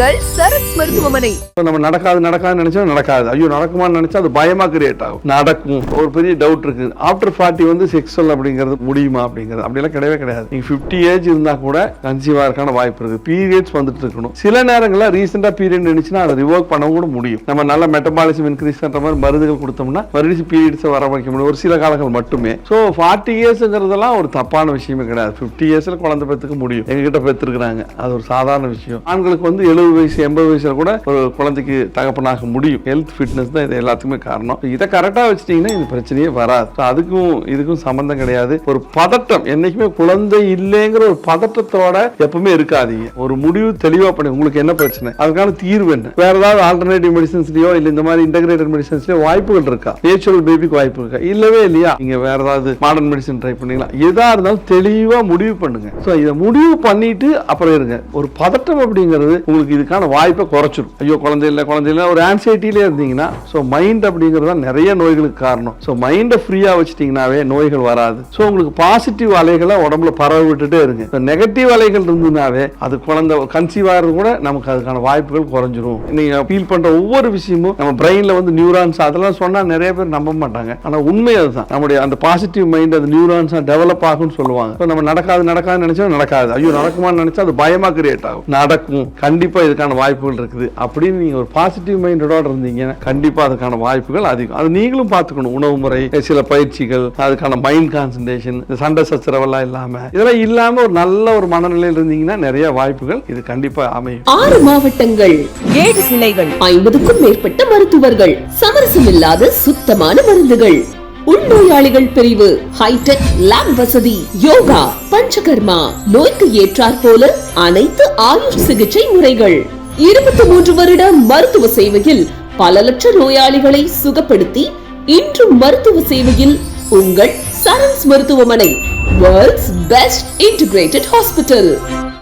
உங்கள் சரத் மருத்துவமனை. நம்ம நடக்காது நினைச்சா நடக்காது, ஐயோ நடக்குமான்னு நினைச்சா அது பயமா கிரியேட் ஆகும். நடக்கும். ஒரு பெரிய டவுட் இருக்கு, ஆஃப்டர் 40 வந்து செக்ஸுவல் அப்படிங்கிறது முடியுமா அப்படிங்கிறது அப்படியெல்லாம் கிடையவே கிடையாது. நீங்க 50 ஏஜ் இருந்தா கூட கன்சீவ் ஆகிறதுக்கான வாய்ப்பு இருக்கு. பீரியட்ஸ் வந்துட்டு இருக்கணும். சில நேரங்களில் ரீசெண்டா பீரியட் இருந்துச்சுன்னா அதை ரிவோக் பண்ண கூட முடியும். நம்ம நல்ல மெட்டபாலிசம் இன்க்ரீஸ் பண்ற மாதிரி மருந்துகள் கொடுத்தோம்னா மறுபடியும் பீரியட்ஸ் வர வைக்க முடியும், ஒரு சில காலங்கள் மட்டுமே. ஸோ 40 இயர்ஸ்ங்கிறதெல்லாம் ஒரு தப்பான விஷயமே கிடையாது. 50 இயர்ஸ்ல குழந்தை பெற்றுக்க முடியும். எங்ககிட்ட பெற்றுக்கிறாங்க, அது ஒரு சாதாரண விஷயம். ஆண்களுக்கு வந்து 70 வயசு 80 வயசுல கூட ஒரு குழந்தைக்கு தகப்பனாக முடியும். ஹெல்த் ஃபிட்னஸ் தான் இது எல்லாத்துக்குமே காரணம். இதை கரெக்டா வச்சுட்டீங்கன்னா இந்த பிரச்சனையே வராது. அதுக்கும் இதுக்கும் சம்பந்தம் கிடையாது. ஒரு பதட்டம் என்னைக்குமே குழந்தை இல்லைங்கிற ஒரு பதட்டத்தோட எப்பவுமே இருக்காதீங்க. ஒரு முடிவு தெளிவா பண்ணி உங்களுக்கு என்ன பிரச்சனை, அதுக்கான தீர்வு என்ன, வேற ஏதாவது ஆல்டர்னேட்டிவ் மெடிசன்ஸ்லயோ இல்ல இந்த மாதிரி இன்டகிரேட்டட் மெடிசன்ஸ்லயோ வாய்ப்புகள் இருக்கா, நேச்சுரல் பேபிக்கு வாய்ப்பு இருக்கா, இல்லவே இல்லையா, நீங்க வேற ஏதாவது மாடர்ன் மெடிசன் ட்ரை பண்ணீங்களா, எதா இருந்தாலும் தெளிவா முடிவு பண்ணுங்க. ஸோ இதை முடிவு பண்ணிட்டு அப்புறம் இருங்க. ஒரு பதட்டம் அப்படிங்கிறது உங்களுக்கு இதுக்கான வாய்ப்பை குறைச்சிடும். ஐயோ குழந்தை இல்லை ஒரு ஆன்சைட்டிலே இருந்தீங்கன்னா ஸோ மைண்ட் அப்படிங்கிறது நிறைய நோய்களுக்கு காரணம். ஸோ மைண்டை ஃப்ரீயா வச்சுட்டீங்கன்னாவே நோய்கள் வராது. ஸோ உங்களுக்கு பாசிட்டிவ் அலைகளை உடம்புல பரவ விட்டுட்டே இருங்க. நெகட்டிவ் அலைகள் இருந்ததுனாவே அது குழந்தை கன்சீவ் ஆகிறது கூட நமக்கு அதுக்கான வாய்ப்புகள் குறைஞ்சிரும். நீங்க ஃபீல் பண்ற ஒவ்வொரு விஷயமும் நம்ம பிரெயின்ல வந்து நியூரான்ஸ் அதெல்லாம் சொன்னா நிறைய பேர் நம்ப மாட்டாங்க. ஆனா உண்மை அதுதான். நம்முடைய அந்த பாசிட்டிவ் மைண்ட் அது நியூரான்ஸா டெவலப் ஆகும்னு சொல்லுவாங்க. நம்ம நடக்காது நினைச்சா நடக்காது, ஐயோ நடக்குமான்னு நினைச்சா அது பயமா கிரியேட் ஆகும். நடக்கும், கண்டிப்பா இதுக்கான வாய்ப்புகள் இருக்குது அப்படின்னு நீங்க ஒரு பாசிட்டிவ் மைண்டோட இருந்தீங்கன்னா கண்டிப்பா அதுக்கான வாய்ப்புகள் அதிகம். அது நீங்களும் பார்த்துக்கணும். உணவு முறை, சில பயிற்சிகள், அதுக்கான மைண்ட் கான்சன்ட்ரேஷன், சண்டை சச்சரவெல்லாம் இதெல்லாம் இல்லாம ஒரு நல்ல ஒரு மனநிலையில் இருந்தீங்கன்னா நிறைய வாய்ப்புகள் இது கண்டிப்பா அமையும். 6 மாவட்டங்கள், 7 கிளைகள், 50க்கும் மேற்பட்ட மருத்துவர்கள், சமரசம் இல்லாத சுத்தமான மருந்துகள், உள்நோயாளிகள் பிரிவு, ஹைடெக் லேப் வசதி, யோகா, பஞ்சகர்மா, நோய்க்கு ஏற்றாற் போல அனைத்து ஆயுஷ் சிகிச்சை முறைகள், 23 வருட மருத்துவ சேவையில் பல லட்ச நோயாளிகளை சுகப்படுத்தி இன்றும் மருத்துவ சேவையில் உங்கள் சரண்ஸ் மருத்துவமனை, வேர்ல்ட்ஸ் பெஸ்ட் இன்டிகிரேட்டட் ஹாஸ்பிட்டல்.